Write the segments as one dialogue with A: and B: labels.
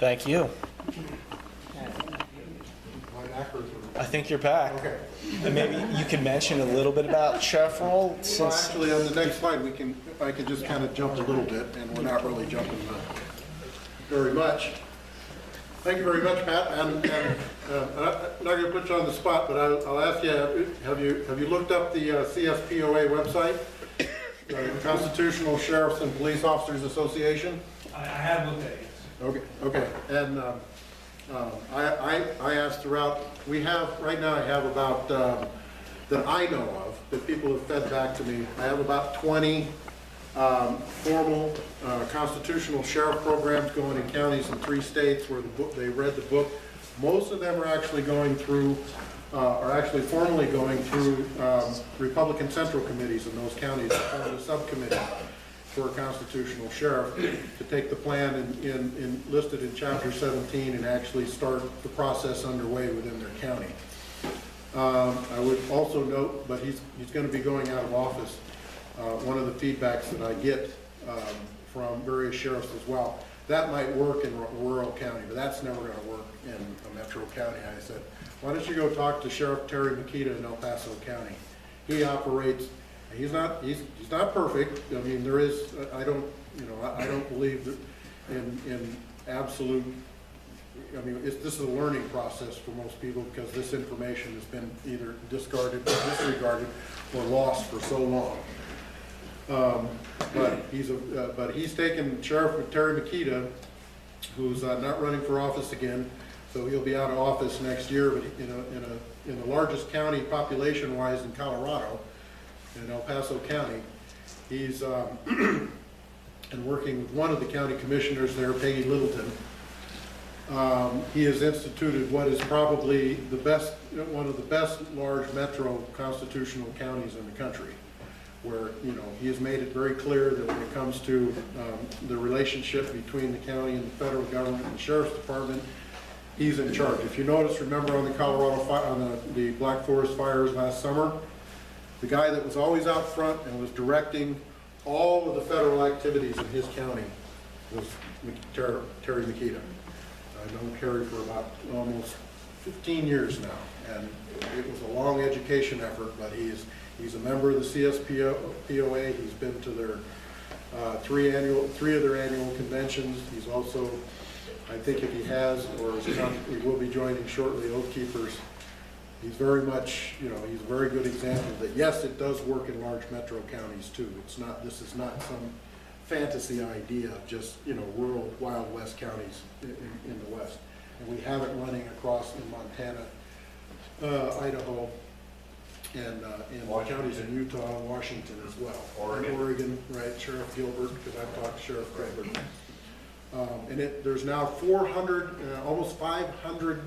A: Thank you. I think you're back.
B: Okay.
A: And maybe you can mention a little bit about sheriff role
B: Well,
A: since.
B: actually, on the next slide, if I could just kind of jump a little bit, and we're not really jumping very much. Thank you very much, Pat. And I'm not going to put you on the spot, but I'll ask you: have you looked up the CSPOA website, the Constitutional Sheriffs and Police Officers Association?
C: I have looked at it, yes.
B: Okay. And I asked throughout. We have right now. I have about that I know of that people have fed back to me. I have about 20 formal constitutional sheriff programs going in counties in 3 states where they read the book. Most of them are actually going through, are actually formally going through Republican Central Committees in those counties, a subcommittee for a constitutional sheriff to take the plan listed in Chapter 17 and actually start the process underway within their county. I would also note, but he's going to be going out of office. One of the feedbacks that I get from various sheriffs as well, that might work in rural county, but that's never going to work in a metro county. I said, why don't you go talk to Sheriff Terry Makita in El Paso County? He operates. He's not perfect. I mean, there is. I don't believe that in absolute. I mean, this is a learning process for most people because this information has been either discarded, disregarded, or lost for so long. But he's taken Sheriff Terry Makita, who's not running for office again, so he'll be out of office next year. But in the largest county population-wise in Colorado, in El Paso County, he's and working with one of the county commissioners there, Peggy Littleton. He has instituted what is probably one of the best large metro constitutional counties in the country, where he has made it very clear that when it comes to the relationship between the county and the federal government and the sheriff's department, he's in charge. If you remember on the Colorado on the Black Forest fires last summer, the guy that was always out front and was directing all of the federal activities in his county was Terry Makita. I've known Terry for about almost 15 years now, and it was a long education effort, but he's a member of the CSPOA. He's been to their three of their annual conventions. He's also, I think if he has, or he will be joining shortly, Oath Keepers. He's very much, he's a very good example that yes, it does work in large metro counties too. This is not some fantasy idea of just, rural Wild West counties in the West. And we have it running across in Montana, Idaho, and in counties in Utah and Washington as well. Oregon, right, Sheriff Gilbert, because I've talked to Sheriff Gilbert. And there's now 400, almost 500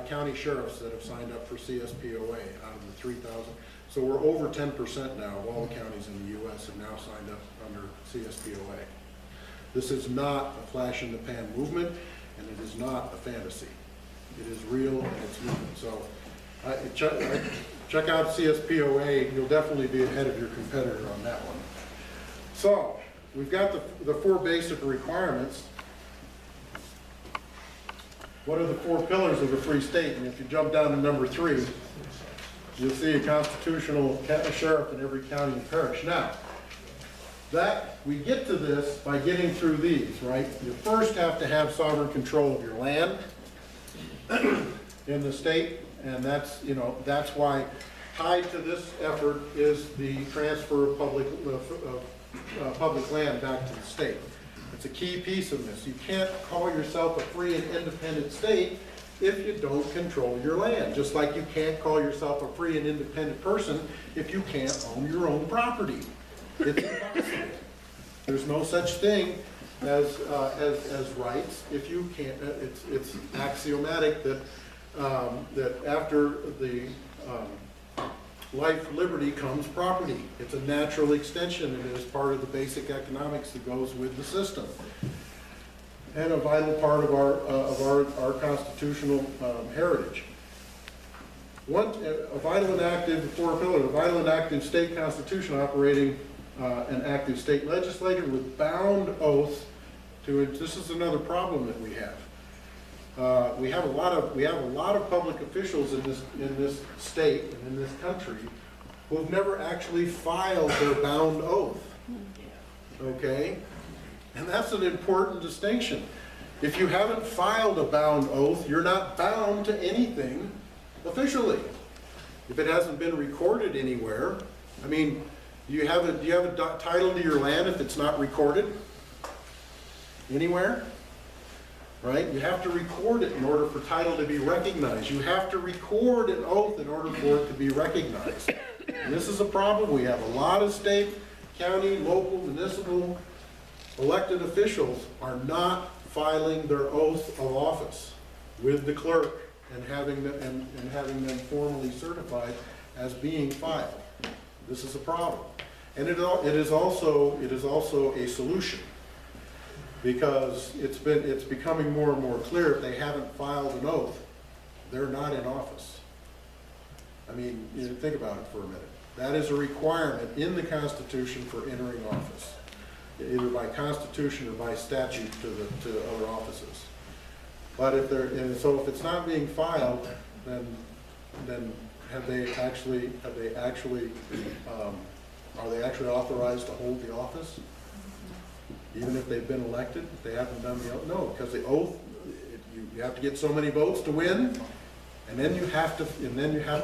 B: county sheriffs that have signed up for CSPOA out of the 3,000. So we're over 10% now of all the counties in the U.S. have now signed up under CSPOA. This is not a flash in the pan movement, and it is not a fantasy. It is real and it's moving. So check out CSPOA. You'll definitely be ahead of your competitor on that one. So we've got the 4 basic requirements. What are the 4 pillars of a free state? And if you jump down to number 3, you'll see a constitutional sheriff in every county and parish. Now, we get to this by getting through these, right? You first have to have sovereign control of your land in the state, and that's why tied to this effort is the transfer of public land back to the state. It's a key piece of this. You can't call yourself a free and independent state if you don't control your land. Just like you can't call yourself a free and independent person if you can't own your own property. It's impossible. There's no such thing as rights if you can't. It's axiomatic that that after the life, liberty comes property. It's a natural extension, and it is part of the basic economics that goes with the system, and a vital part of our constitutional heritage. A vital and active 4 pillars: a vital and active state constitution operating an active state legislature with bound oaths to. This is another problem that we have. We have a lot of public officials in this state and in this country who have never actually filed their bound oath. Okay? And that's an important distinction. If you haven't filed a bound oath, you're not bound to anything officially. If it hasn't been recorded anywhere, I mean, do you have a title to your land if it's not recorded anywhere? Right? You have to record it in order for title to be recognized. You have to record an oath in order for it to be recognized. And this is a problem. We have a lot of state, county, local, municipal elected officials are not filing their oath of office with the clerk and having them formally certified as being filed. This is a problem. And it is also a solution, because it's becoming more and more clear if they haven't filed an oath, they're not in office. I mean, think about it for a minute. That is a requirement in the Constitution for entering office, either by Constitution or by statute to other offices. But if it's not being filed, then are they actually authorized to hold the office? Even if they've been elected, if they haven't done the oath? No, because the oath, you have to get so many votes to win, and then you have to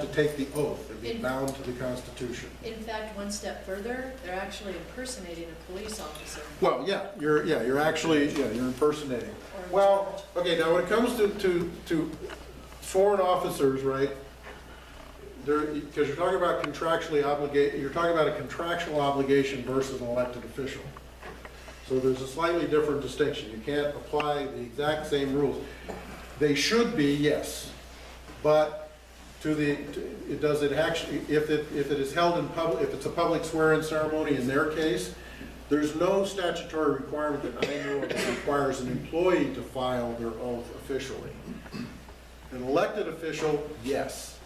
B: take the oath and be bound to the Constitution.
D: In fact, one step further, they're actually impersonating a police officer.
B: Well, you're impersonating. Well, okay, now when it comes to foreign officers, right? Because you're talking about a contractual obligation versus an elected official. So there's a slightly different distinction. You can't apply the exact same rules. They should be, yes, but does it actually, if it is held in public, if it's a public swearing ceremony in their case, there's no statutory requirement that I know of that requires an employee to file their oath officially. An elected official, yes.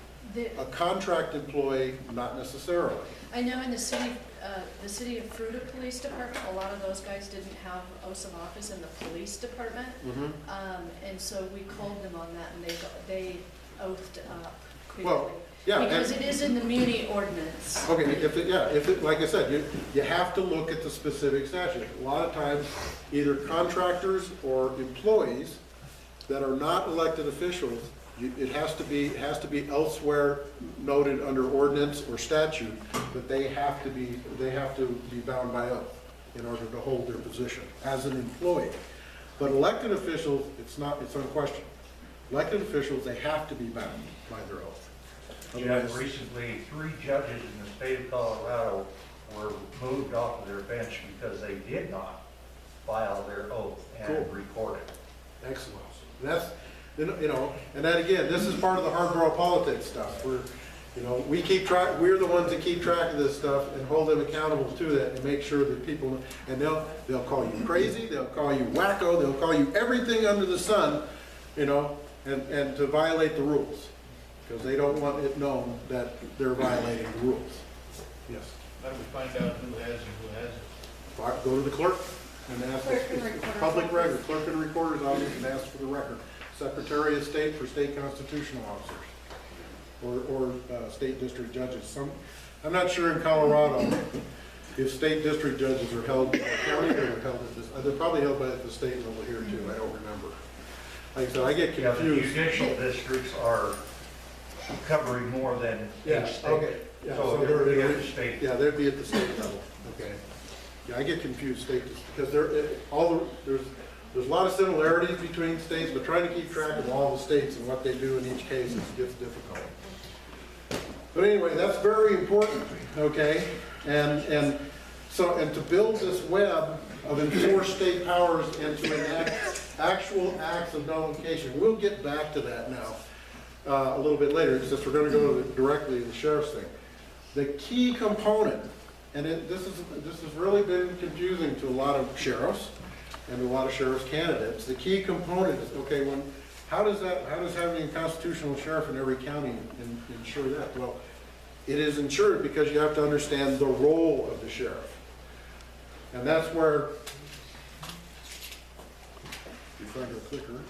B: A contract employee, not necessarily.
D: I know in the city of Fruita Police Department, a lot of those guys didn't have oaths of office in the police department. And so we called them on that, and they oathed up quickly.
B: Well, yeah,
D: because it is in the muni ordinance.
B: Okay, like I said, you have to look at the specific statute. A lot of times, either contractors or employees that are not elected officials, it has to be elsewhere noted under ordinance or statute that they have to be bound by oath in order to hold their position as an employee. But elected officials, it's unquestioned. Elected officials, they have to be bound by their oath.
E: Jeff, recently 3 judges in the state of Colorado were moved off of their bench because they did not file their oath and record it.
B: Excellent. That's, and that again, this is part of the hardball politics stuff. We're the ones that keep track of this stuff and hold them accountable to that and make sure that people, and they'll call you crazy, they'll call you wacko, they'll call you everything under the sun, and to violate the rules, because they don't want it known that they're violating the rules. Yes.
C: How do we find out who has and who hasn't?
B: Go to the clerk and ask, public record, clerk and recorder's office, and ask for the record. Secretary of State for state constitutional officers, or state district judges. I'm not sure in Colorado if state district judges are held by the county or are held at this. They're probably held by the state level here too. I don't remember. Like I said, I get confused.
E: The judicial districts are covering more than each state.
B: Okay. Yeah,
E: so they'd be at the state.
B: Yeah, they'd be at the state level. Okay. Yeah, I get confused state because there's a lot of similarities between states, but trying to keep track of all the states and what they do in each case gets difficult. But anyway, that's very important, okay? And to build this web of enforced state powers and to enact actual acts of nullification, we'll get back to that now a little bit later, since we're going to go directly to the sheriff's thing. The key component, and this has really been confusing to a lot of sheriffs and a lot of sheriff's candidates. The key component is, okay, how does having a constitutional sheriff in every county ensure that? Well, it is ensured because you have to understand the role of the sheriff. And that's where, if you find a clicker,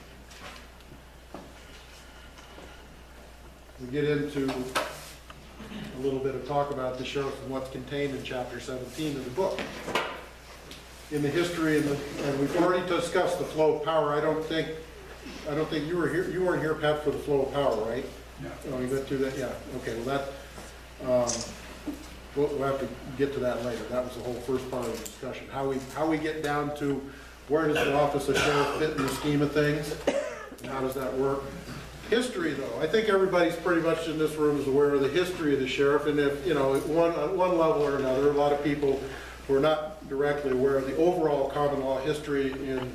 B: we get into a little bit of talk about the sheriff and what's contained in chapter 17 of the book. In the history and we've already discussed the flow of power. I don't think you were here. You weren't here, Pat, for the flow of power, right?
F: No.
B: Oh, you got through that? Yeah. Okay. Well, that we'll have to get to that later. That was the whole first part of the discussion. How we get down to where does the office of sheriff fit in the scheme of things, and how does that work? History, though, I think everybody's pretty much in this room is aware of the history of the sheriff, and if, you know, at one level or another, a lot of people who are not directly aware of the overall common law history in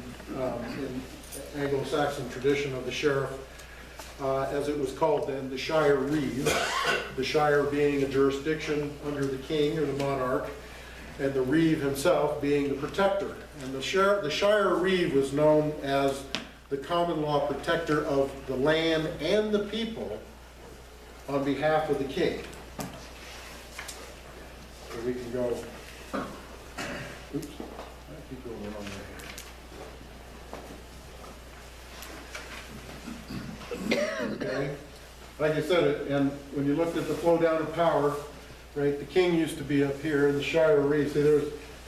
B: Anglo-Saxon tradition of the sheriff, as it was called then, the shire reeve, the shire being a jurisdiction under the king or the monarch, and the reeve himself being the protector. And the shire reeve was known as the common law protector of the land and the people on behalf of the king. So we can go, oops, I keep going wrong there. Okay, like I said, and when you looked at the flow down of power, right, the king used to be up here, and the shire reeve, see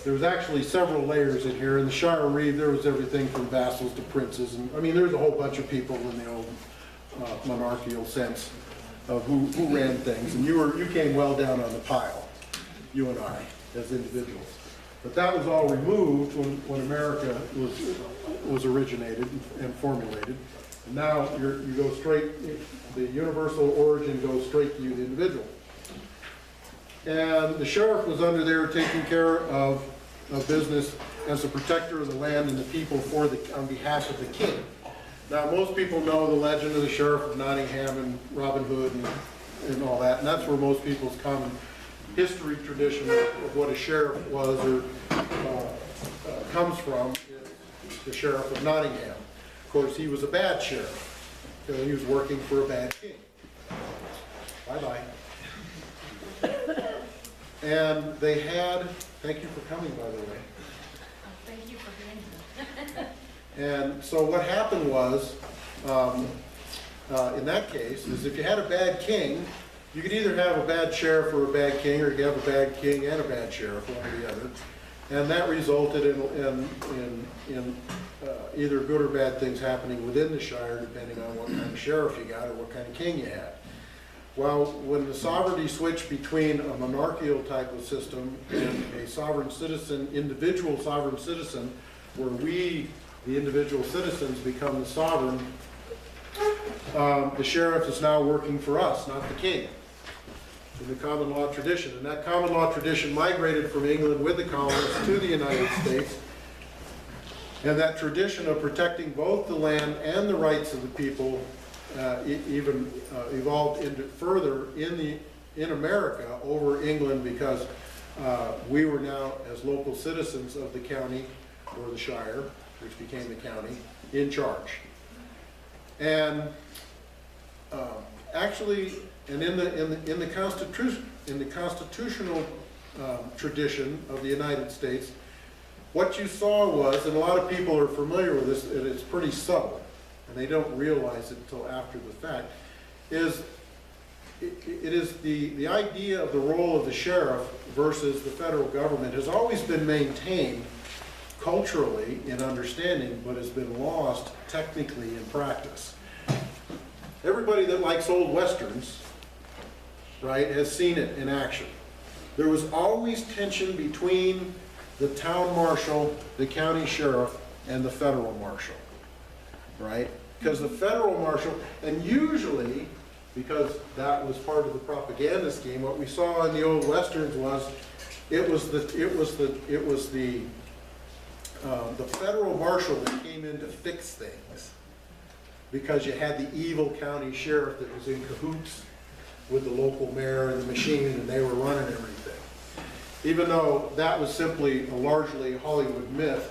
B: there was actually several layers in here. In the shire reeve, there was everything from vassals to princes, and I mean, there's a whole bunch of people in the old monarchical sense of who ran things, and you came well down on the pile, you and I, as individuals. But that was all removed when America was originated and formulated. And now you go straight, the universal origin goes straight to you, the individual. And the sheriff was under there taking care of business as a protector of the land and the people on behalf of the king. Now, most people know the legend of the Sheriff of Nottingham and Robin Hood and all that, and that's where most people's common history tradition of what a sheriff was or comes from, is the Sheriff of Nottingham. Of course, he was a bad sheriff. He was working for a bad king. Bye-bye. And they had, thank you for coming, by the way.
D: Thank you for being here.
B: And so what happened was, in that case, is if you had a bad king, you could either have a bad sheriff or a bad king, or you could have a bad king and a bad sheriff, one or the other. And that resulted in either good or bad things happening within the shire, depending on what kind of sheriff you got or what kind of king you had. Well, when the sovereignty switched between a monarchical type of system and a sovereign citizen, individual sovereign citizen, where we, the individual citizens, become the sovereign, the sheriff is now working for us, not the king, in the common law tradition. And that common law tradition migrated from England with the colonists to the United States. And that tradition of protecting both the land and the rights of the people even evolved into further in America over England, because we were now, as local citizens of the county or the shire, which became the county, in charge. And actually, and in the constitutional tradition of the United States, what you saw was, and a lot of people are familiar with this, and it's pretty subtle, and they don't realize it until after the fact, is it is the idea of the role of the sheriff versus the federal government has always been maintained culturally in understanding, but has been lost technically in practice. Everybody that likes old westerns, right, has seen it in action. There was always tension between the town marshal, the county sheriff, and the federal marshal, right? Because the federal marshal, and usually, because that was part of the propaganda scheme, what we saw in the old westerns was it was the federal marshal that came in to fix things, because you had the evil county sheriff that was in cahoots with the local mayor and the machine, and they were running everything. Even though that was simply a largely Hollywood myth,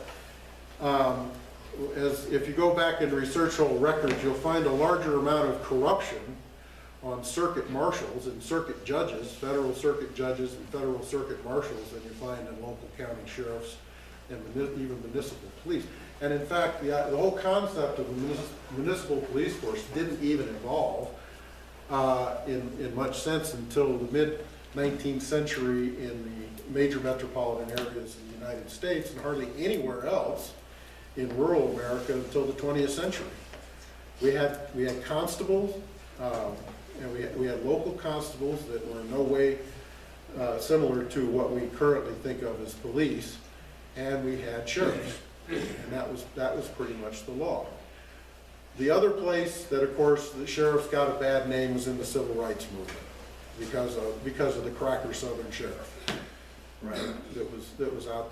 B: as if you go back and research old records, you'll find a larger amount of corruption on circuit marshals and circuit judges, federal circuit judges and federal circuit marshals, than you find in local county sheriffs and even municipal police. And in fact, the whole concept of a municipal police force didn't even evolve in much sense until the mid-19th century in the major metropolitan areas in the United States, and hardly anywhere else in rural America until the 20th century. We had constables, and we had local constables that were in no way similar to what we currently think of as police, and we had sheriffs, and that was pretty much the law. The other place that, of course, the sheriffs got a bad name was in the civil rights movement because of the cracker Southern sheriff, right? That was out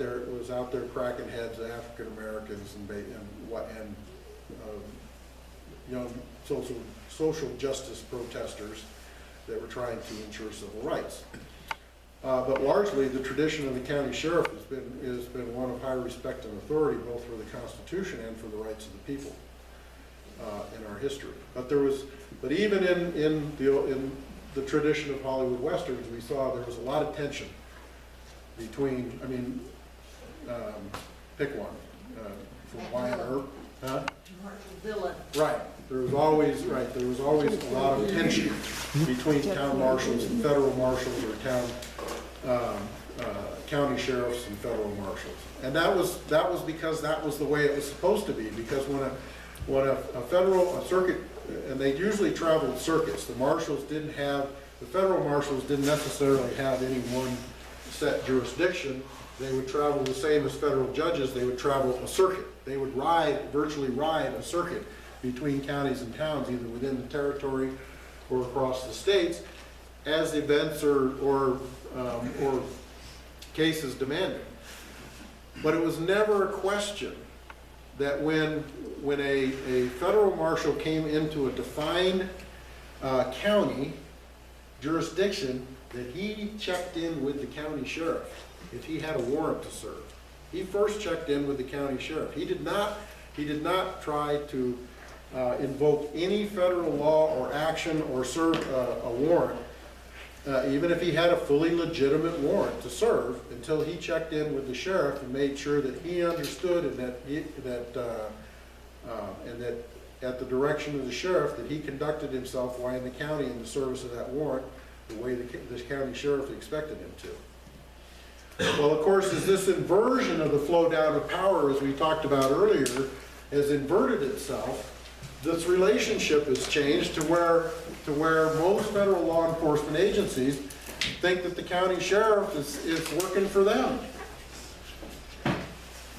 B: there cracking heads of African Americans and young social justice protesters that were trying to ensure civil rights. But largely, the tradition of the county sheriff has been one of high respect and authority, both for the Constitution and for the rights of the people in our history. But even in the tradition of Hollywood westerns, we saw there was a lot of tension between. I mean, pick one from Wyatt Earp, huh?
F: Villain.
B: Right. There was always a lot of tension between town marshals and federal marshals, or county sheriffs and federal marshals. And that was because that was the way it was supposed to be. Because when a circuit, and they usually traveled circuits. The federal marshals didn't necessarily have any one set jurisdiction. They would travel the same as federal judges. They would travel a circuit. They would virtually ride a circuit between counties and towns, either within the territory or across the states, as events or cases demanded. But it was never a question that when a federal marshal came into a defined county jurisdiction, that he checked in with the county sheriff if he had a warrant to serve. He first checked in with the county sheriff. He did not try to invoke any federal law or action or serve a warrant, even if he had a fully legitimate warrant to serve, until he checked in with the sheriff and made sure that he understood and that at the direction of the sheriff, that he conducted himself while in the county in the service of that warrant the way the county sheriff expected him to. Well, of course, as this inversion of the flow down of power, as we talked about earlier, has inverted itself, this relationship has changed to where most federal law enforcement agencies think that the county sheriff is working for them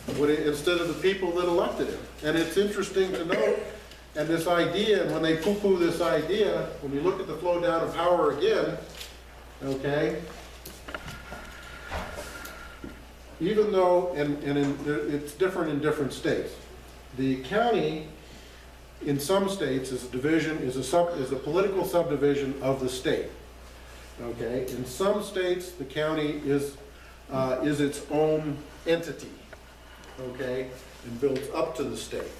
B: instead of the people that elected him. And it's interesting to note, and this idea, and when they poo-poo this idea, when you look at the flow down of power again, okay, even though, it's different in different states. The county, in some states, is a political subdivision of the state. Okay, in some states, the county is its own entity. Okay, and built up to the state.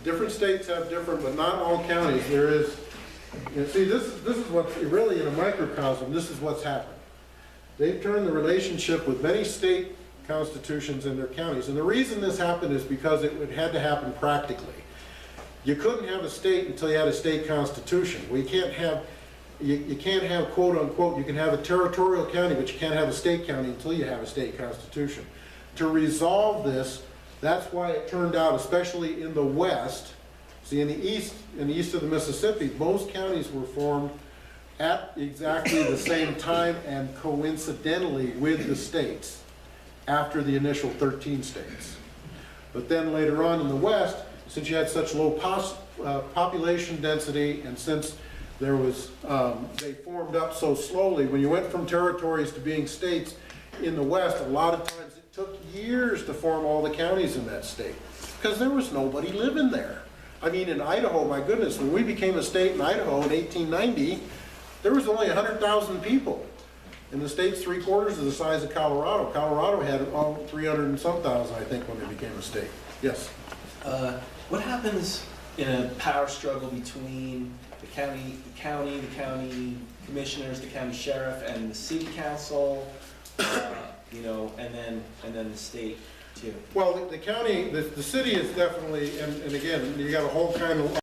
B: Different states have different, but not all counties. There is. And see, this is what's really in a microcosm. This is what's happened. They've turned the relationship with many state constitutions in their counties. And the reason this happened is because it had to happen practically. You couldn't have a state until you had a state constitution. Well, you can't have quote unquote, you can have a territorial county, but you can't have a state county until you have a state constitution. To resolve this, that's why it turned out, especially in the West, see in the east of the Mississippi, most counties were formed at exactly the same time and coincidentally with the states after the initial 13 states. But then later on in the West, since you had such low population density, and since there was, they formed up so slowly, when you went from territories to being states in the West, a lot of times it took years to form all the counties in that state because there was nobody living there. I mean, in Idaho, my goodness, when we became a state in Idaho in 1890, there was only 100,000 people. And the state's 3/4 of the size of Colorado. Colorado had 300 and some thousand, I think, when they became a state. Yes?
G: What happens in a power struggle between the county commissioners, the county sheriff, and the city council, you know, and then the state too?
B: Well, the county, the city is definitely, and again, you got a whole kind of